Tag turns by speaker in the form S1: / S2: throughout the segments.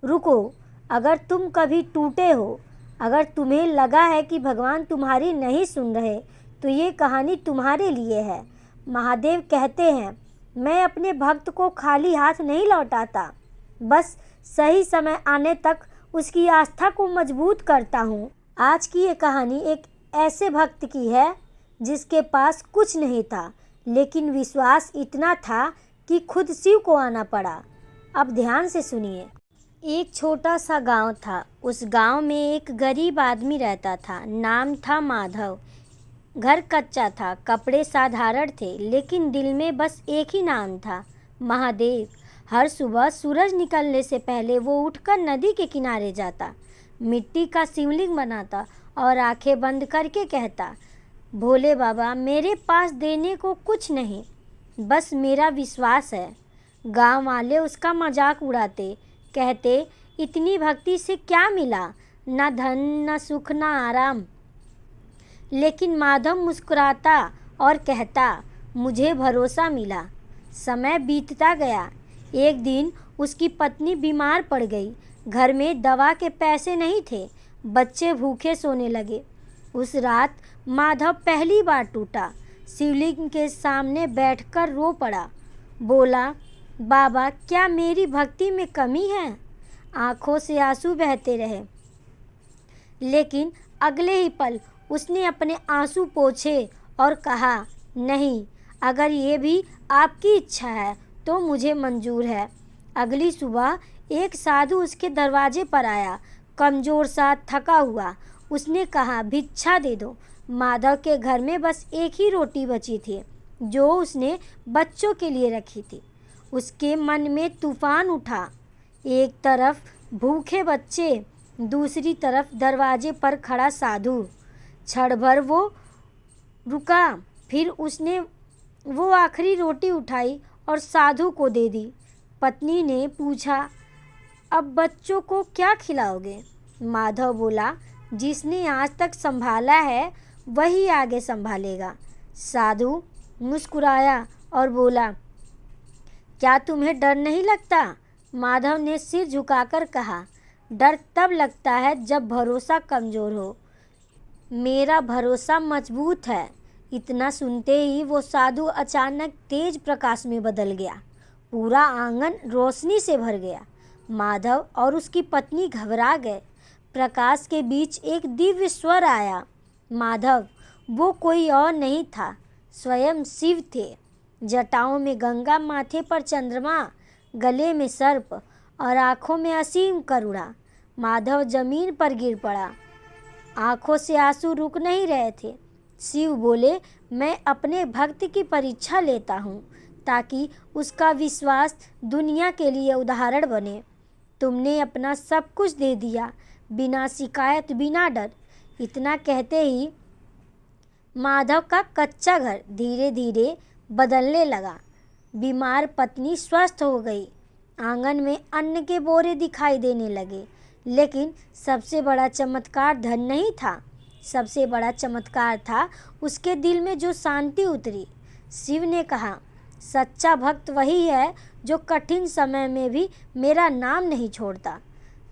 S1: रुको, अगर तुम कभी टूटे हो, अगर तुम्हें लगा है कि भगवान तुम्हारी नहीं सुन रहे, तो ये कहानी तुम्हारे लिए है। महादेव कहते हैं, मैं अपने भक्त को खाली हाथ नहीं लौटाता, बस सही समय आने तक उसकी आस्था को मजबूत करता हूँ। आज की ये कहानी एक ऐसे भक्त की है जिसके पास कुछ नहीं था, लेकिन विश्वास इतना था कि खुद शिव को आना पड़ा। अब ध्यान से सुनिए। एक छोटा सा गांव था। उस गांव में एक गरीब आदमी रहता था। नाम था माधव। घर कच्चा था, कपड़े साधारण थे, लेकिन दिल में बस एक ही नाम था, महादेव। हर सुबह सूरज निकलने से पहले वो उठकर नदी के किनारे जाता, मिट्टी का शिवलिंग बनाता और आंखें बंद करके कहता, भोले बाबा, मेरे पास देने को कुछ नहीं, बस मेरा विश्वास है। गांव वाले उसका मजाक उड़ाते, कहते, इतनी भक्ति से क्या मिला, न धन न सुख न आराम। लेकिन माधव मुस्कुराता और कहता, मुझे भरोसा मिला। समय बीतता गया। एक दिन उसकी पत्नी बीमार पड़ गई। घर में दवा के पैसे नहीं थे, बच्चे भूखे सोने लगे। उस रात माधव पहली बार टूटा, शिवलिंग के सामने बैठकर रो पड़ा। बोला, बाबा, क्या मेरी भक्ति में कमी है? आंखों से आंसू बहते रहे, लेकिन अगले ही पल उसने अपने आंसू पोंछे और कहा, नहीं, अगर ये भी आपकी इच्छा है तो मुझे मंजूर है। अगली सुबह एक साधु उसके दरवाजे पर आया, कमज़ोर सा, थका हुआ। उसने कहा, भिक्षा दे दो। माधव के घर में बस एक ही रोटी बची थी, जो उसने बच्चों के लिए रखी थी। उसके मन में तूफान उठा। एक तरफ भूखे बच्चे, दूसरी तरफ दरवाजे पर खड़ा साधु। क्षण भर वो रुका, फिर उसने वो आखिरी रोटी उठाई और साधु को दे दी। पत्नी ने पूछा, अब बच्चों को क्या खिलाओगे? माधव बोला, जिसने आज तक संभाला है वही आगे संभालेगा। साधु मुस्कुराया और बोला, क्या तुम्हें डर नहीं लगता? माधव ने सिर झुकाकर कहा, डर तब लगता है जब भरोसा कमज़ोर हो। मेरा भरोसा मजबूत है। इतना सुनते ही वो साधु अचानक तेज प्रकाश में बदल गया। पूरा आंगन रोशनी से भर गया। माधव और उसकी पत्नी घबरा गए। प्रकाश के बीच एक दिव्य स्वर आया। माधव, वो कोई और नहीं था, स्वयं शिव थे। जटाओं में गंगा, माथे पर चंद्रमा, गले में सर्प और आँखों में असीम करुणा। माधव जमीन पर गिर पड़ा। आँखों से आंसू रुक नहीं रहे थे। शिव बोले, मैं अपने भक्त की परीक्षा लेता हूँ, ताकि उसका विश्वास दुनिया के लिए उदाहरण बने। तुमने अपना सब कुछ दे दिया, बिना शिकायत, बिना डर। इतना कहते ही माधव का कच्चा घर धीरे धीरे बदलने लगा। बीमार पत्नी स्वस्थ हो गई। आंगन में अन्न के बोरे दिखाई देने लगे। लेकिन सबसे बड़ा चमत्कार धन नहीं था, सबसे बड़ा चमत्कार था उसके दिल में जो शांति उतरी। शिव ने कहा, सच्चा भक्त वही है जो कठिन समय में भी मेरा नाम नहीं छोड़ता।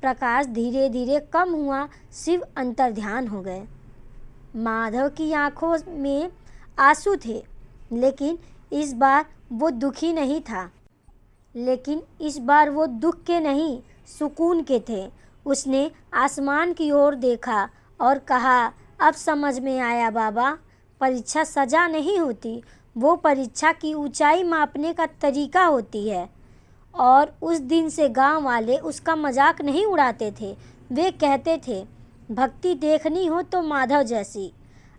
S1: प्रकाश धीरे धीरे कम हुआ। शिव अंतर्ध्यान हो गए। माधव की आंखों में आंसू थे, लेकिन इस बार वो दुखी नहीं था। लेकिन इस बार वो दुख के नहीं, सुकून के थे। उसने आसमान की ओर देखा और कहा, अब समझ में आया बाबा, परीक्षा सजा नहीं होती, वो परीक्षा की ऊंचाई मापने का तरीका होती है। और उस दिन से गांव वाले उसका मजाक नहीं उड़ाते थे। वे कहते थे, भक्ति देखनी हो तो माधव जैसी।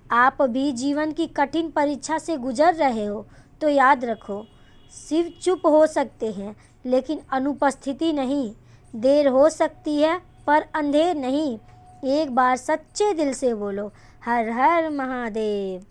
S1: आप भी जीवन की कठिन परीक्षा से गुजर रहे हो तो याद रखो, शिव चुप हो सकते हैं, लेकिन अनुपस्थिति नहीं। देर हो सकती है पर अंधेर नहीं। एक बार सच्चे दिल से बोलो, हर हर महादेव।